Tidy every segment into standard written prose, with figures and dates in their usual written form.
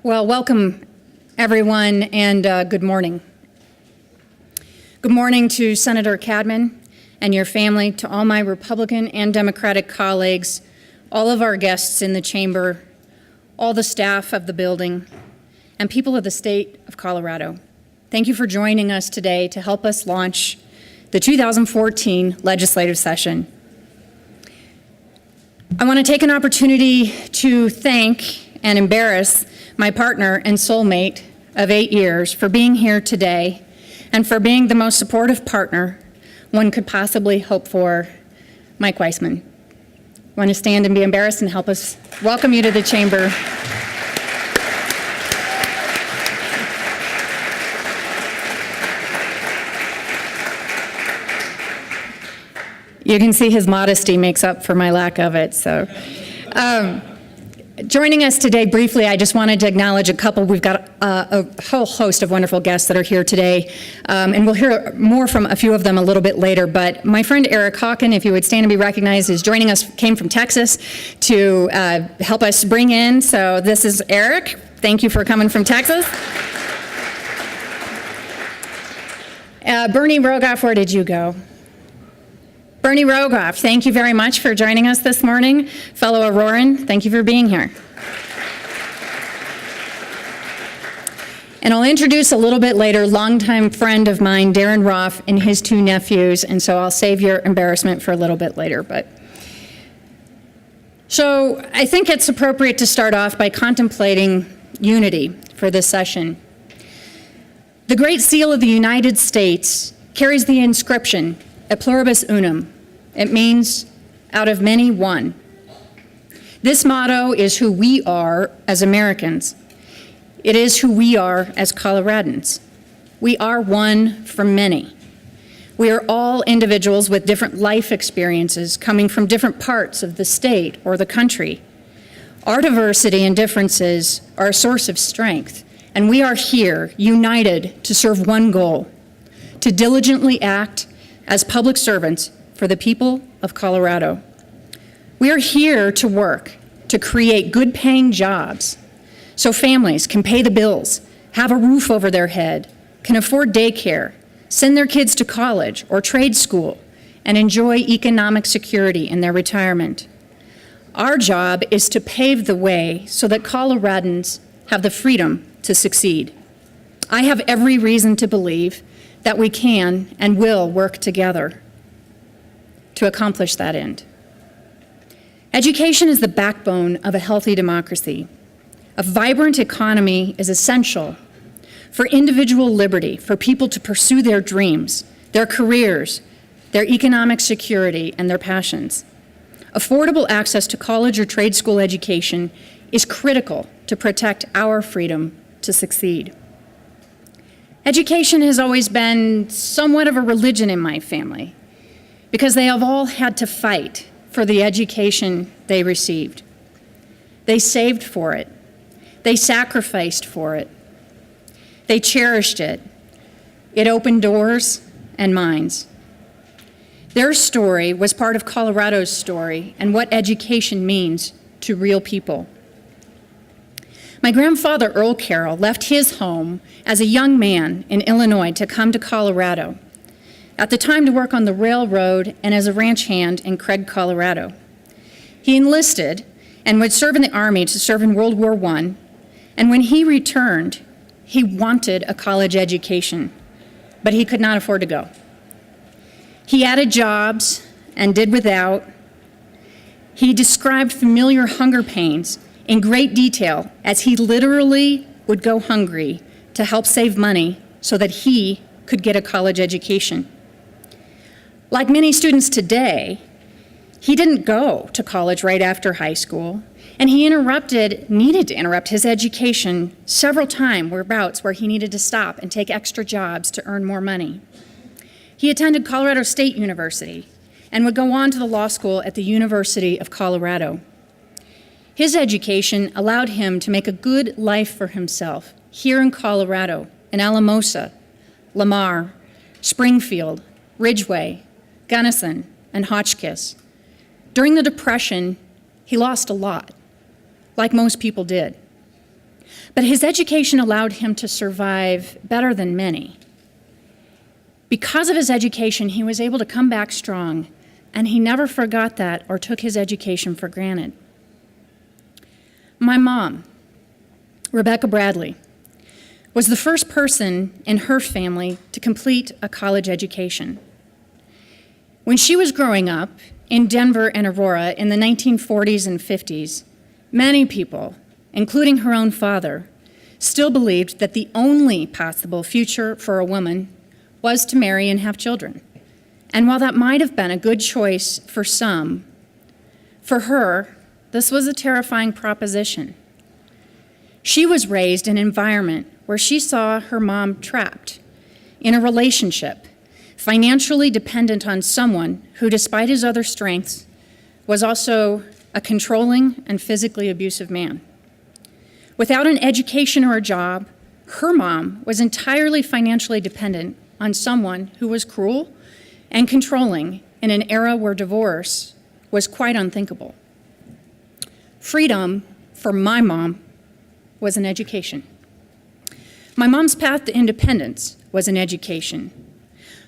Well, welcome everyone, and good morning. Good morning to Senator Cadman and your family, to all my Republican and Democratic colleagues, all of our guests in the chamber, all the staff of the building, and people of the state of Colorado. Thank you for joining us today to help us launch the 2014 legislative session. I want to take an opportunity to thank and embarrass my partner and soulmate of 8 years for being here today and for being the most supportive partner one could possibly hope for, Mike Weissman. Want to stand and be embarrassed and help us welcome you to the chamber. You can see his modesty makes up for my lack of it. So, joining us today briefly, I just wanted to acknowledge a couple. We've got a whole host of wonderful guests that are here today, and we'll hear more from a few of them a little bit later. But my friend Eric Hawken, if you would stand and be recognized, is joining us, came from Texas to help us bring in. So this is Eric. Thank you for coming from Texas. Bernie Rogoff, where did you go? Bernie Rogoff, thank you very much for joining us this morning. Fellow Auroran, thank you for being here. And I'll introduce a little bit later longtime friend of mine, Darren Roth, and his 2 nephews, and so I'll save your embarrassment for a little bit later. So I think it's appropriate to start off by contemplating unity for this session. The Great Seal of the United States carries the inscription, "Et pluribus unum." It means, out of many, one. This motto is who we are as Americans. It is who we are as Coloradans. We are one from many. We are all individuals with different life experiences coming from different parts of the state or the country. Our diversity and differences are a source of strength, and we are here united to serve one goal, to diligently act as public servants for the people of Colorado. We are here to work to create good-paying jobs so families can pay the bills, have a roof over their head, can afford daycare, send their kids to college or trade school, and enjoy economic security in their retirement. Our job is to pave the way so that Coloradans have the freedom to succeed. I have every reason to believe that we can and will work together to accomplish that end. Education is the backbone of a healthy democracy. A vibrant economy is essential for individual liberty, for people to pursue their dreams, their careers, their economic security, and their passions. Affordable access to college or trade school education is critical to protect our freedom to succeed. Education has always been somewhat of a religion in my family because they have all had to fight for the education they received. They saved for it. They sacrificed for it. They cherished it. It opened doors and minds. Their story was part of Colorado's story and what education means to real people. My grandfather, Earl Carroll, left his home as a young man in Illinois to come to Colorado, at the time to work on the railroad and as a ranch hand in Craig, Colorado. He enlisted and would serve in the Army to serve in World War I, and when he returned, he wanted a college education, but he could not afford to go. He added jobs and did without. He described familiar hunger pains in great detail as he literally would go hungry to help save money so that he could get a college education. Like many students today, he didn't go to college right after high school, and he needed to interrupt his education several times where he needed to stop and take extra jobs to earn more money. He attended Colorado State University and would go on to the law school at the University of Colorado. His education allowed him to make a good life for himself here in Colorado, in Alamosa, Lamar, Springfield, Ridgeway, Gunnison, and Hotchkiss. During the Depression, he lost a lot, like most people did. But his education allowed him to survive better than many. Because of his education, he was able to come back strong, and he never forgot that or took his education for granted. My mom, Rebecca Bradley, was the first person in her family to complete a college education. When she was growing up in Denver and Aurora in the 1940s and 50s, many people, including her own father, still believed that the only possible future for a woman was to marry and have children. And while that might have been a good choice for some, for her, this was a terrifying proposition. She was raised in an environment where she saw her mom trapped in a relationship, financially dependent on someone who, despite his other strengths, was also a controlling and physically abusive man. Without an education or a job, her mom was entirely financially dependent on someone who was cruel and controlling in an era where divorce was quite unthinkable. Freedom for my mom was an education. My mom's path to independence was an education,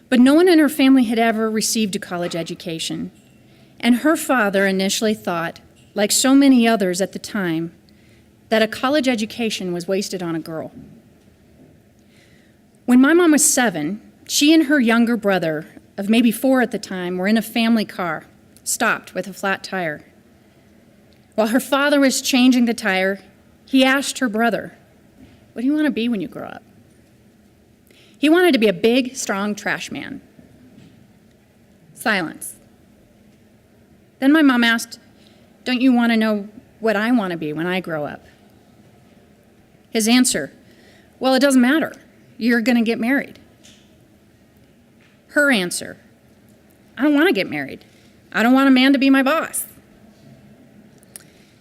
but no one in her family had ever received a college education, and her father initially thought, like so many others at the time, that a college education was wasted on a girl. When my mom was 7, she and her younger brother, of maybe 4 at the time, were in a family car, stopped with a flat tire. While her father was changing the tire, he asked her brother, "What do you want to be when you grow up?" He wanted to be a big, strong trash man. Silence. Then my mom asked, "Don't you want to know what I want to be when I grow up?" His answer, "Well, it doesn't matter. You're going to get married." Her answer, "I don't want to get married. I don't want a man to be my boss."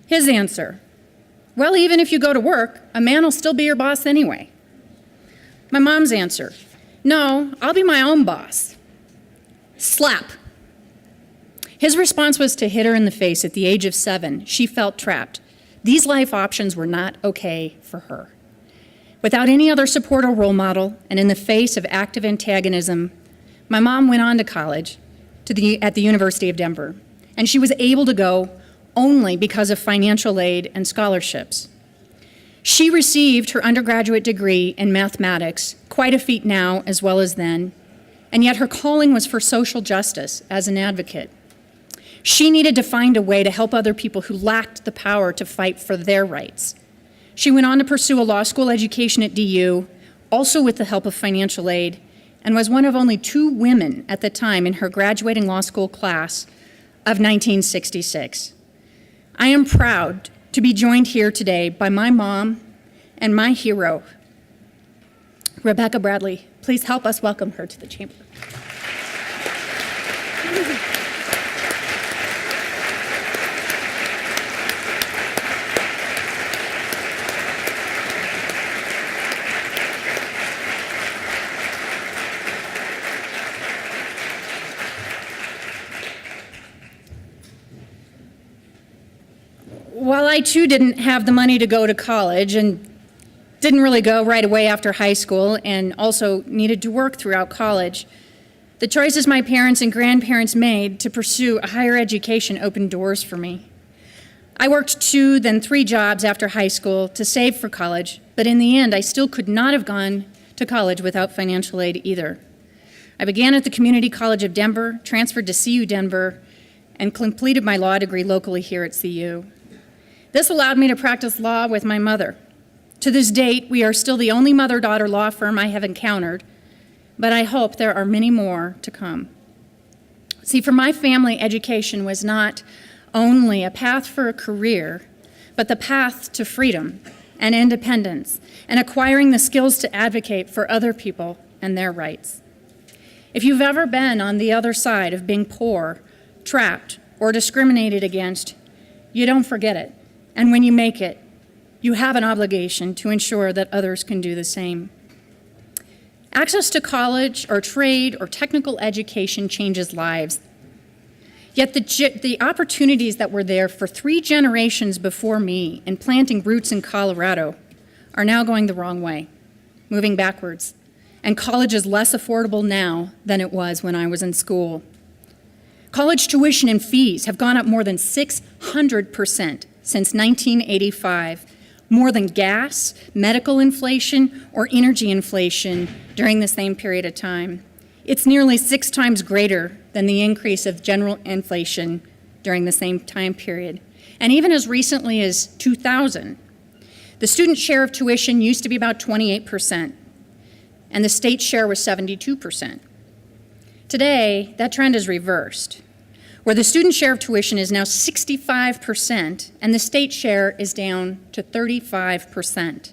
His answer, "Well, even if you go to work, a man will still be your boss anyway." My mom's answer, "No, I'll be my own boss." Slap. His response was to hit her in the face at the age of 7. She felt trapped. These life options were not okay for her. Without any other support or role model, and in the face of active antagonism, my mom went on to college at the University of Denver, and she was able to go only because of financial aid and scholarships. She received her undergraduate degree in mathematics, quite a feat now as well as then, and yet her calling was for social justice as an advocate. She needed to find a way to help other people who lacked the power to fight for their rights. She went on to pursue a law school education at DU, also with the help of financial aid, and was one of only 2 women at the time in her graduating law school class of 1966. I am proud to be joined here today by my mom and my hero, Rebecca Bradley. Please help us welcome her to the chamber. While I too didn't have the money to go to college and didn't really go right away after high school and also needed to work throughout college, the choices my parents and grandparents made to pursue a higher education opened doors for me. I worked 2, then 3 jobs after high school to save for college, but in the end, I still could not have gone to college without financial aid either. I began at the Community College of Denver, transferred to CU Denver, and completed my law degree locally here at CU. This allowed me to practice law with my mother. To this date, we are still the only mother-daughter law firm I have encountered, but I hope there are many more to come. See, for my family, education was not only a path for a career, but the path to freedom and independence and acquiring the skills to advocate for other people and their rights. If you've ever been on the other side of being poor, trapped, or discriminated against, you don't forget it. And when you make it, you have an obligation to ensure that others can do the same. Access to college or trade or technical education changes lives. Yet the opportunities that were there for 3 generations before me in planting roots in Colorado are now going the wrong way, moving backwards. And college is less affordable now than it was when I was in school. College tuition and fees have gone up more than 600% since 1985, more than gas, medical inflation, or energy inflation during the same period of time. It's nearly 6 times greater than the increase of general inflation during the same time period. And even as recently as 2000, the student share of tuition used to be about 28%, and the state share was 72%. Today, that trend is reversed, where the student share of tuition is now 65%, and the state share is down to 35%.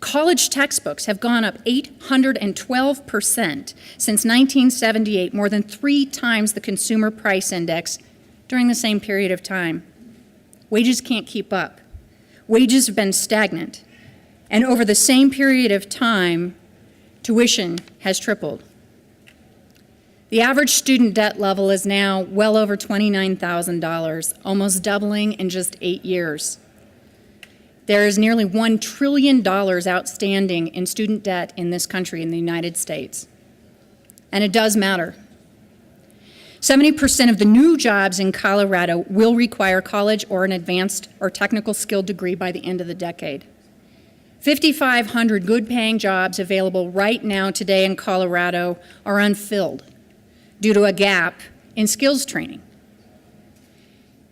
College textbooks have gone up 812% since 1978, more than 3 times the consumer price index during the same period of time. Wages can't keep up. Wages have been stagnant, and over the same period of time, tuition has tripled. The average student debt level is now well over $29,000, almost doubling in just 8 years. There is nearly $1 trillion outstanding in student debt in this country, in the United States. And it does matter. 70% of the new jobs in Colorado will require college or an advanced or technical skill degree by the end of the decade. 5,500 good-paying jobs available right now today in Colorado are unfilled due to a gap in skills training.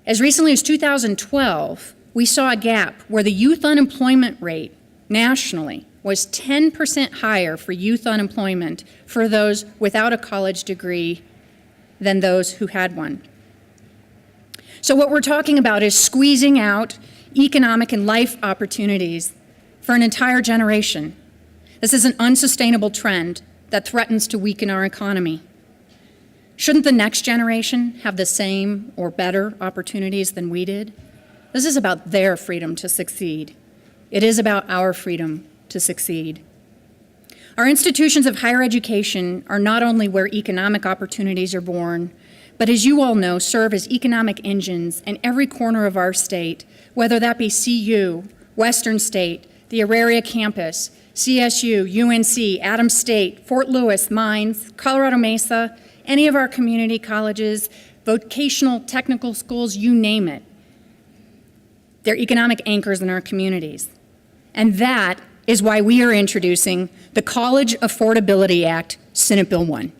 As recently as 2012, we saw a gap where the youth unemployment rate nationally was 10% higher for youth unemployment for those without a college degree than those who had one. So what we're talking about is squeezing out economic and life opportunities for an entire generation. This is an unsustainable trend that threatens to weaken our economy. Shouldn't the next generation have the same or better opportunities than we did? This is about their freedom to succeed. It is about our freedom to succeed. Our institutions of higher education are not only where economic opportunities are born, but as you all know, serve as economic engines in every corner of our state, whether that be CU, Western State, the Auraria campus, CSU, UNC, Adams State, Fort Lewis, Mines, Colorado Mesa, any of our community colleges, vocational technical schools, you name it. They're economic anchors in our communities. And that is why we are introducing the College Affordability Act, Senate Bill 1.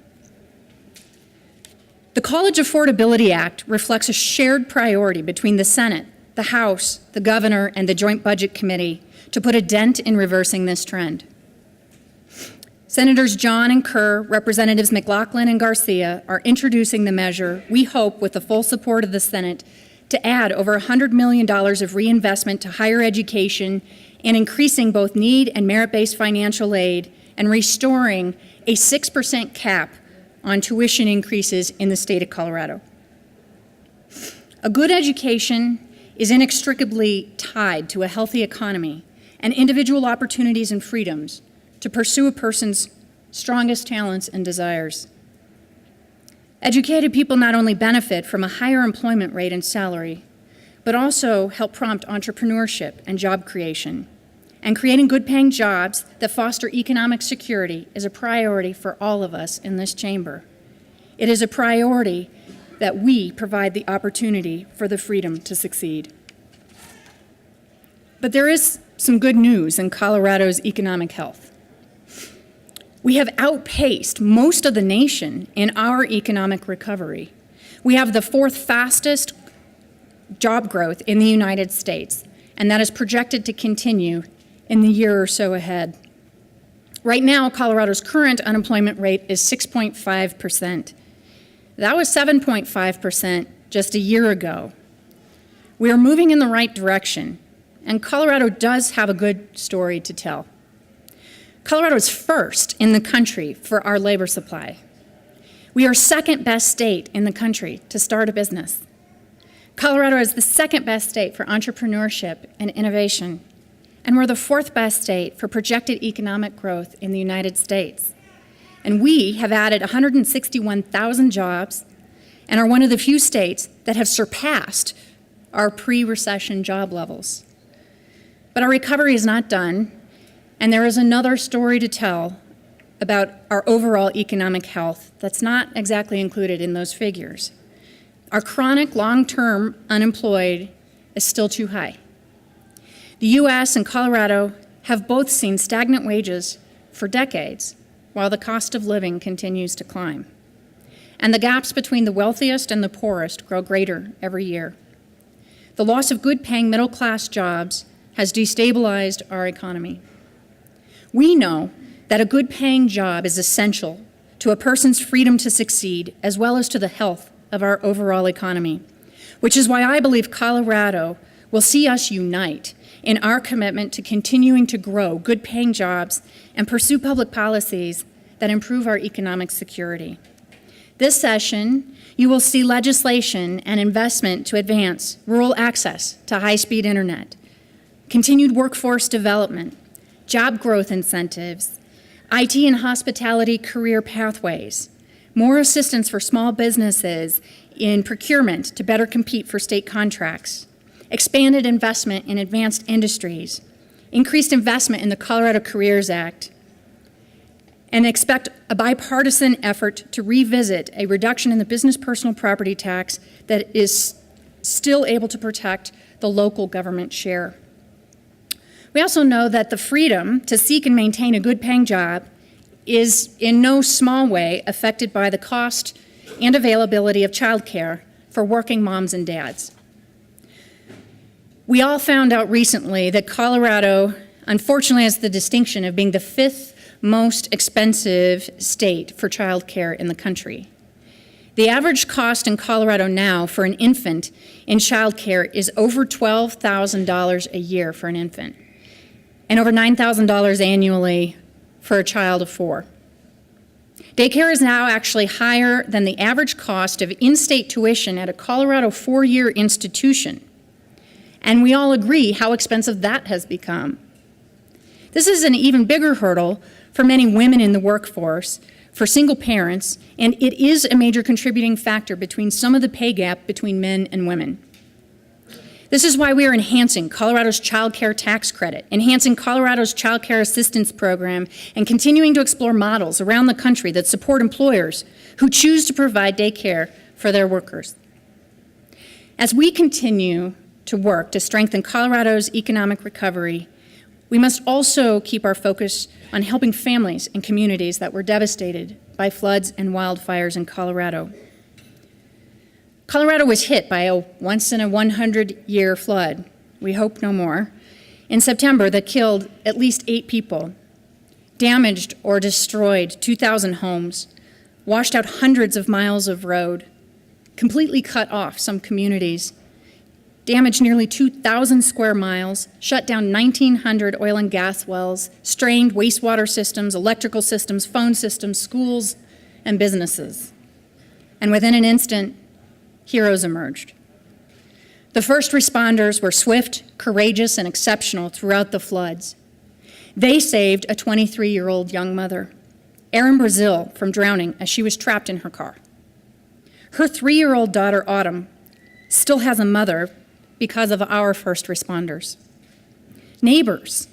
The College Affordability Act reflects a shared priority between the Senate, the House, the Governor, and the Joint Budget Committee to put a dent in reversing this trend. Senators John and Kerr, Representatives McLaughlin and Garcia are introducing the measure, we hope with the full support of the Senate, to add over $100 million of reinvestment to higher education and increasing both need and merit-based financial aid and restoring a 6% cap on tuition increases in the state of Colorado. A good education is inextricably tied to a healthy economy and individual opportunities and freedoms to pursue a person's strongest talents and desires. Educated people not only benefit from a higher employment rate and salary, but also help prompt entrepreneurship and job creation. And creating good-paying jobs that foster economic security is a priority for all of us in this chamber. It is a priority that we provide the opportunity for the freedom to succeed. But there is some good news in Colorado's economic health. We have outpaced most of the nation in our economic recovery. We have the 4th fastest job growth in the United States, and that is projected to continue in the year or so ahead. Right now, Colorado's current unemployment rate is 6.5%. That was 7.5% just a year ago. We are moving in the right direction, and Colorado does have a good story to tell. Colorado is first in the country for our labor supply. We are second best state in the country to start a business. Colorado is the second best state for entrepreneurship and innovation. And we're the 4th best state for projected economic growth in the United States. And we have added 161,000 jobs and are one of the few states that have surpassed our pre-recession job levels. But our recovery is not done, and there is another story to tell about our overall economic health that's not exactly included in those figures. Our chronic long-term unemployed is still too high. The U.S. and Colorado have both seen stagnant wages for decades, while the cost of living continues to climb. And the gaps between the wealthiest and the poorest grow greater every year. The loss of good-paying middle-class jobs has destabilized our economy. We know that a good-paying job is essential to a person's freedom to succeed, as well as to the health of our overall economy, which is why I believe Colorado will see us unite in our commitment to continuing to grow good-paying jobs and pursue public policies that improve our economic security. This session, you will see legislation and investment to advance rural access to high-speed internet, continued workforce development, job growth incentives, IT and hospitality career pathways, more assistance for small businesses in procurement to better compete for state contracts, expanded investment in advanced industries, increased investment in the Colorado Careers Act, and expect a bipartisan effort to revisit a reduction in the business personal property tax that is still able to protect the local government share. We also know that the freedom to seek and maintain a good-paying job is in no small way affected by the cost and availability of childcare for working moms and dads. We all found out recently that Colorado, unfortunately, has the distinction of being the 5th most expensive state for childcare in the country. The average cost in Colorado now for an infant in childcare is over $12,000 a year for an infant, and over $9,000 annually for a child of 4. Daycare is now actually higher than the average cost of in-state tuition at a Colorado 4-year institution. And we all agree how expensive that has become. This is an even bigger hurdle for many women in the workforce, for single parents, and it is a major contributing factor between some of the pay gap between men and women. This is why we are enhancing Colorado's child care tax credit, enhancing Colorado's child care assistance program, and continuing to explore models around the country that support employers who choose to provide daycare for their workers. As we continue to work to strengthen Colorado's economic recovery, we must also keep our focus on helping families and communities that were devastated by floods and wildfires in Colorado. Colorado was hit by a once-in-a-100-year flood, we hope no more, in September that killed at least 8 people, damaged or destroyed 2,000 homes, washed out hundreds of miles of road, completely cut off some communities, damaged nearly 2,000 square miles, shut down 1,900 oil and gas wells, strained wastewater systems, electrical systems, phone systems, schools, and businesses. And within an instant, heroes emerged. The first responders were swift, courageous, and exceptional throughout the floods. They saved a 23-year-old young mother, Erin Brazil, from drowning as she was trapped in her car. Her 3-year-old daughter, Autumn, still has a mother because of our first responders. Neighbors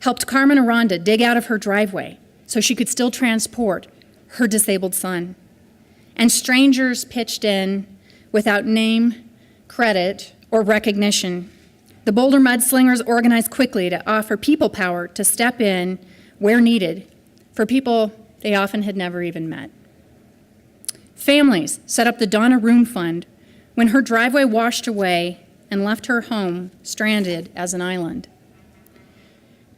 helped Carmen Aranda dig out of her driveway so she could still transport her disabled son. And strangers pitched in without name, credit, or recognition. The Boulder Mudslingers organized quickly to offer people power to step in where needed for people they often had never even met. Families set up the Donna Roon Fund when her driveway washed away and left her home stranded as an island.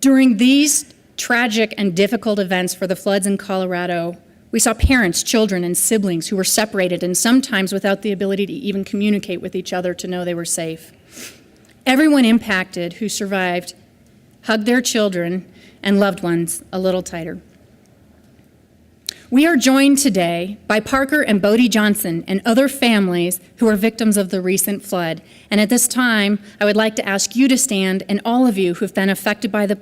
During these tragic and difficult events for the floods in Colorado, we saw parents, children, and siblings who were separated and sometimes without the ability to even communicate with each other to know they were safe. Everyone impacted who survived hugged their children and loved ones a little tighter. We are joined today by Parker and Bodie Johnson and other families who are victims of the recent flood. And at this time, I would like to ask you to stand, and all of you who have been affected by the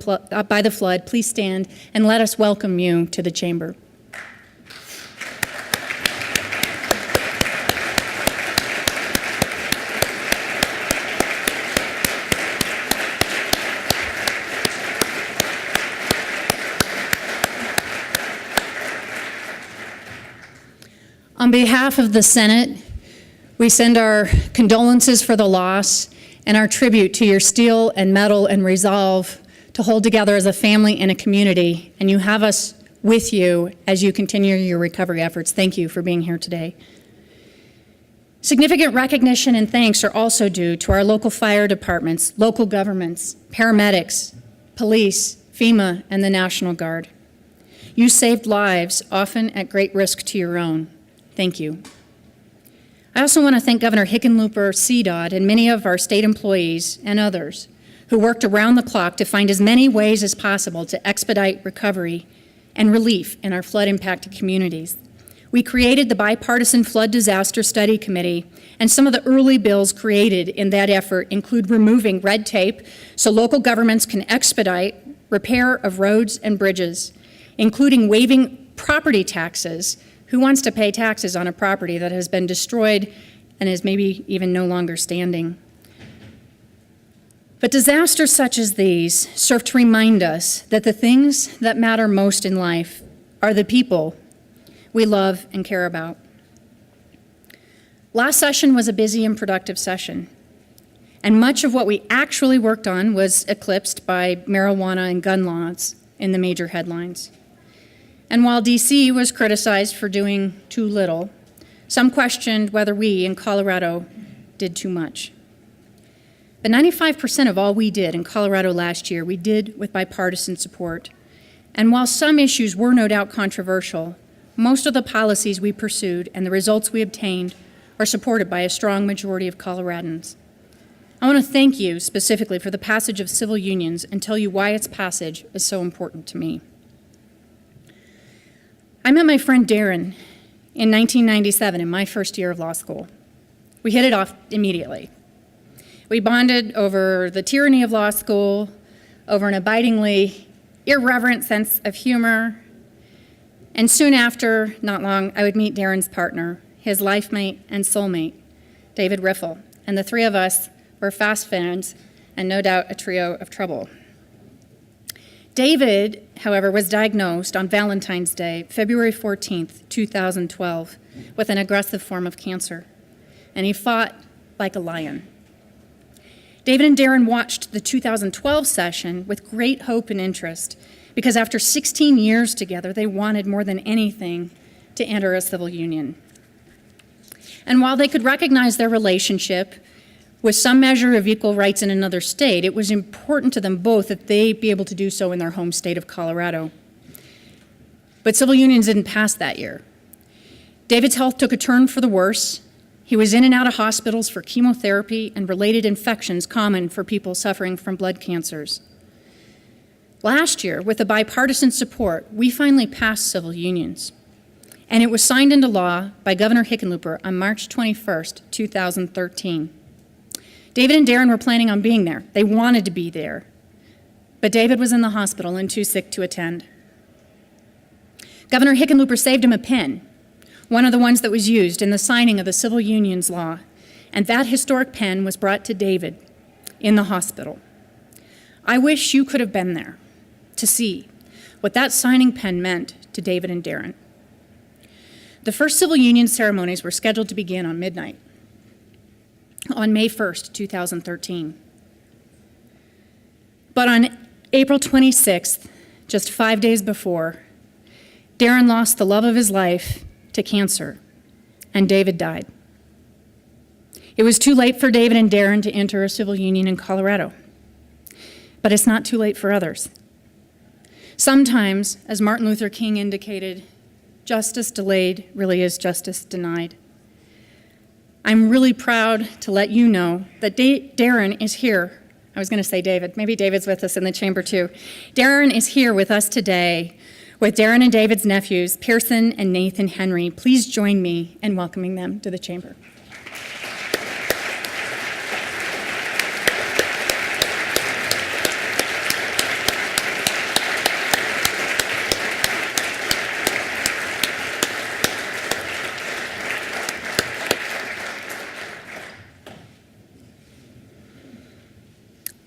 flood, please stand and let us welcome you to the chamber. On behalf of the Senate, we send our condolences for the loss and our tribute to your steel and metal and resolve to hold together as a family and a community, and you have us with you as you continue your recovery efforts. Thank you for being here today. Significant recognition and thanks are also due to our local fire departments, local governments, paramedics, police, FEMA, and the National Guard. You saved lives, often at great risk to your own. Thank you. I also want to thank Governor Hickenlooper, CDOT, and many of our state employees and others who worked around the clock to find as many ways as possible to expedite recovery and relief in our flood-impacted communities. We created the Bipartisan Flood Disaster Study Committee, and some of the early bills created in that effort include removing red tape so local governments can expedite repair of roads and bridges, including waiving property taxes. Who wants to pay taxes on a property that has been destroyed and is maybe even no longer standing? But disasters such as these serve to remind us that the things that matter most in life are the people we love and care about. Last session was a busy and productive session, and much of what we actually worked on was eclipsed by marijuana and gun laws in the major headlines. And while DC was criticized for doing too little, some questioned whether we in Colorado did too much. But 95% of all we did in Colorado last year, we did with bipartisan support. And while some issues were no doubt controversial, most of the policies we pursued and the results we obtained are supported by a strong majority of Coloradans. I want to thank you specifically for the passage of civil unions and tell you why its passage is so important to me. I met my friend Darren in 1997 in my first year of law school. We hit it off immediately. We bonded over the tyranny of law school, over an abidingly irreverent sense of humor, and soon after, not long, I would meet Darren's partner, his life mate and soulmate, David Riffle, and the three of us were fast friends and no doubt a trio of trouble. David, however, was diagnosed on Valentine's Day, February 14th, 2012, with an aggressive form of cancer, and he fought like a lion. David and Darren watched the 2012 session with great hope and interest because after 16 years together, they wanted more than anything to enter a civil union. And while they could recognize their relationship with some measure of equal rights in another state, it was important to them both that they be able to do so in their home state of Colorado. But civil unions didn't pass that year. David's health took a turn for the worse. He was in and out of hospitals for chemotherapy and related infections common for people suffering from blood cancers. Last year, with the bipartisan support, we finally passed civil unions, and it was signed into law by Governor Hickenlooper on March 21st, 2013. David and Darren were planning on being there. They wanted to be there, but David was in the hospital and too sick to attend. Governor Hickenlooper saved him a pen, one of the ones that was used in the signing of the civil unions law, and that historic pen was brought to David in the hospital. I wish you could have been there to see what that signing pen meant to David and Darren. The first civil union ceremonies were scheduled to begin on midnight on May 1st, 2013. But on April 26th, just 5 days before, Darren lost the love of his life to cancer, and David died. It was too late for David and Darren to enter a civil union in Colorado, but it's not too late for others. Sometimes, as Martin Luther King indicated, justice delayed really is justice denied. I'm really proud to let you know that Darren is here. I was going to say David. Maybe David's with us in the chamber too. Darren is here with us today with Darren and David's nephews, Pearson and Nathan Henry. Please join me in welcoming them to the chamber.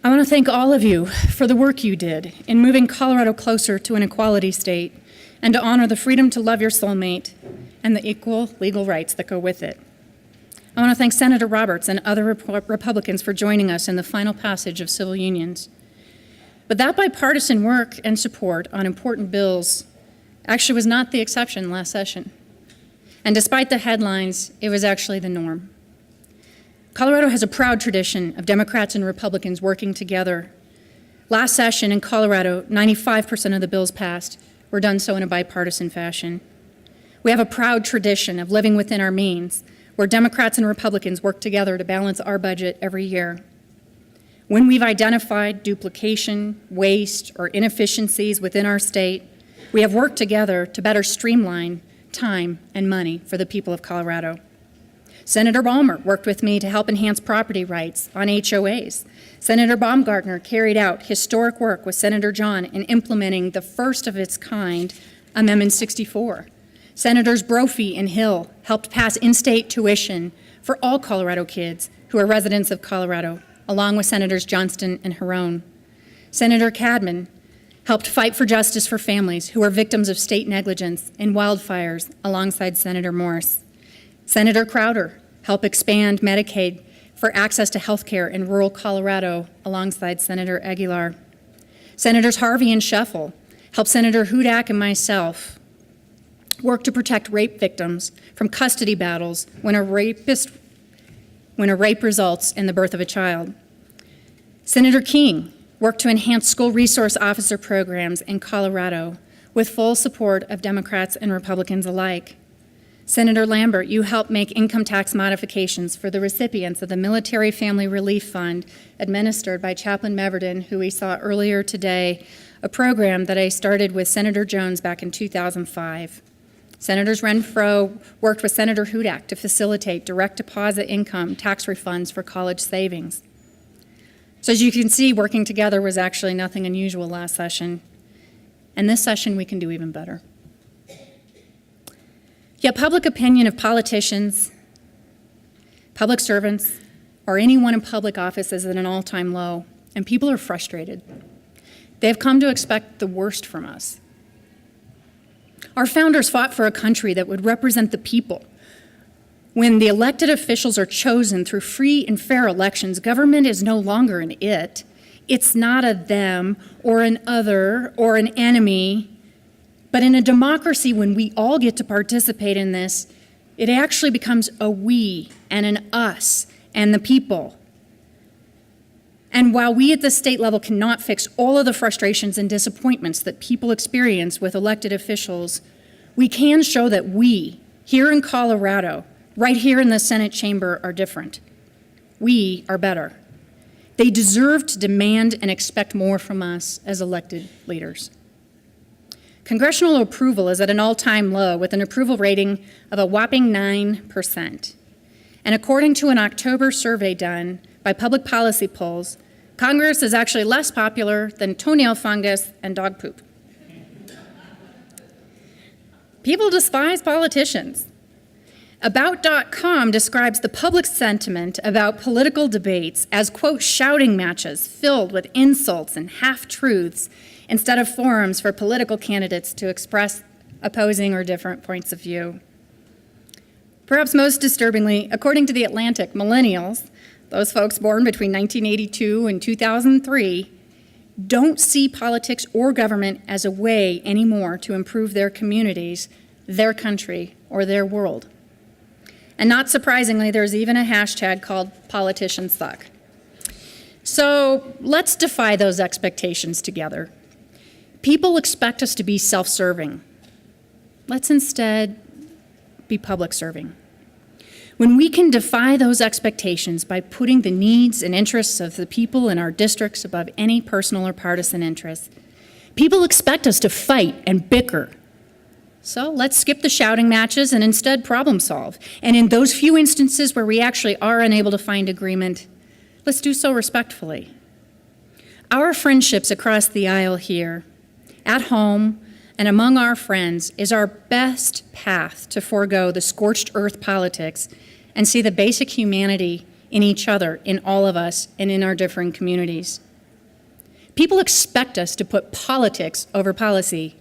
I want to thank all of you for the work you did in moving Colorado closer to an equality state and to honor the freedom to love your soulmate and the equal legal rights that go with it. I want to thank Senator Roberts and other Republicans for joining us in the final passage of civil unions. But that bipartisan work and support on important bills actually was not the exception last session. And despite the headlines, it was actually the norm. Colorado has a proud tradition of Democrats and Republicans working together. Last session in Colorado, 95% of the bills passed were done so in a bipartisan fashion. We have a proud tradition of living within our means, where Democrats and Republicans work together to balance our budget every year. When we've identified duplication, waste, or inefficiencies within our state, we have worked together to better streamline time and money for the people of Colorado. Senator Balmer worked with me to help enhance property rights on HOAs. Senator Baumgartner carried out historic work with Senator John in implementing the first of its kind Amendment 64. Senators Brophy and Hill helped pass in-state tuition for all Colorado kids who are residents of Colorado, along with Senators Johnston and Harron. Senator Cadman helped fight for justice for families who are victims of state negligence in wildfires alongside Senator Morse. Senator Crowder helped expand Medicaid for access to health care in rural Colorado alongside Senator Aguilar. Senators Harvey and Scheffel helped Senator Hudak and myself work to protect rape victims from custody battles when a rape results in the birth of a child. Senator King worked to enhance school resource officer programs in Colorado with full support of Democrats and Republicans alike. Senator Lambert, you helped make income tax modifications for the recipients of the Military Family Relief Fund administered by Chaplain Meverden, who we saw earlier today, a program that I started with Senator Jones back in 2005. Senators Renfro worked with Senator Hudak to facilitate direct deposit income tax refunds for college savings. So as you can see, working together was actually nothing unusual last session. And this session we can do even better. Yet public opinion of politicians, public servants, or anyone in public office is at an all-time low, and people are frustrated. They have come to expect the worst from us. Our founders fought for a country that would represent the people. When the elected officials are chosen through free and fair elections, government is no longer an it. It's not a them or an other or an enemy. But in a democracy, when we all get to participate in this, it actually becomes a we and an us and the people. And while we at the state level cannot fix all of the frustrations and disappointments that people experience with elected officials, we can show that we, here in Colorado, right here in the Senate chamber, are different. We are better. They deserve to demand and expect more from us as elected leaders. Congressional approval is at an all-time low with an approval rating of a whopping 9%. And according to an October survey done by Public Policy Polls, Congress is actually less popular than toenail fungus and dog poop. People despise politicians. About.com describes the public sentiment about political debates as, quote, shouting matches filled with insults and half-truths instead of forums for political candidates to express opposing or different points of view. Perhaps most disturbingly, according to The Atlantic, millennials, those folks born between 1982 and 2003, don't see politics or government as a way anymore to improve their communities, their country, or their world. And not surprisingly, there's even a hashtag called politicians suck. So let's defy those expectations together. People expect us to be self-serving. Let's instead be public-serving. When we can defy those expectations by putting the needs and interests of the people in our districts above any personal or partisan interests, people expect us to fight and bicker. So let's skip the shouting matches and instead problem solve. And in those few instances where we actually are unable to find agreement, let's do so respectfully. Our friendships across the aisle here, at home, and among our friends is our best path to forego the scorched earth politics and see the basic humanity in each other, in all of us, and in our differing communities. People expect us to put politics over policy.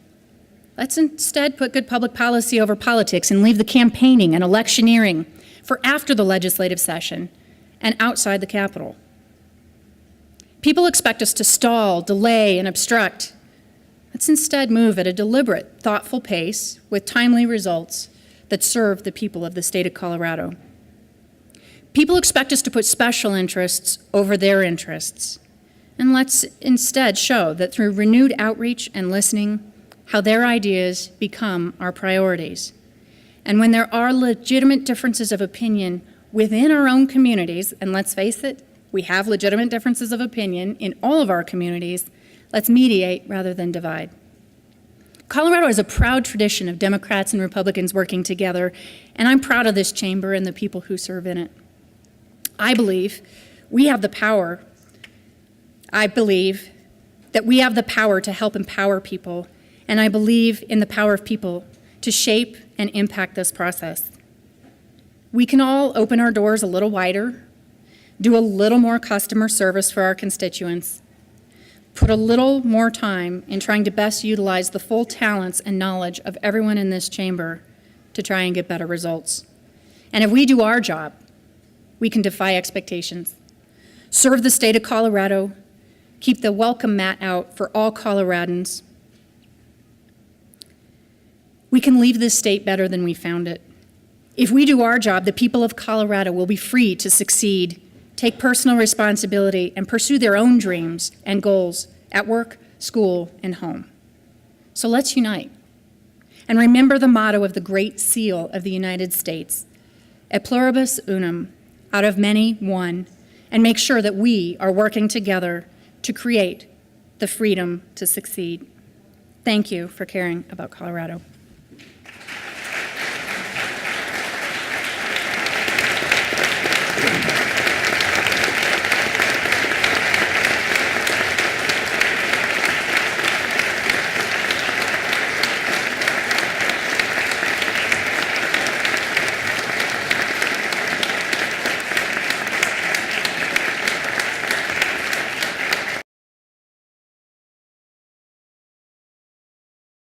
Let's instead put good public policy over politics and leave the campaigning and electioneering for after the legislative session and outside the Capitol. People expect us to stall, delay, and obstruct. Let's instead move at a deliberate, thoughtful pace with timely results that serve the people of the state of Colorado. People expect us to put special interests over their interests. And let's instead show that through renewed outreach and listening, how their ideas become our priorities. And when there are legitimate differences of opinion within our own communities, and let's face it, we have legitimate differences of opinion in all of our communities, let's mediate rather than divide. Colorado has a proud tradition of Democrats and Republicans working together, and I'm proud of this chamber and the people who serve in it. I believe that we have the power to help empower people, and I believe in the power of people to shape and impact this process. We can all open our doors a little wider, do a little more customer service for our constituents, put a little more time in trying to best utilize the full talents and knowledge of everyone in this chamber to try and get better results. And if we do our job, we can defy expectations, serve the state of Colorado, keep the welcome mat out for all Coloradans. We can leave this state better than we found it. If we do our job, the people of Colorado will be free to succeed, take personal responsibility, and pursue their own dreams and goals at work, school, and home. So let's unite. And remember the motto of the Great Seal of the United States, et pluribus unum, out of many, one, and make sure that we are working together to create the freedom to succeed. Thank you for caring about Colorado.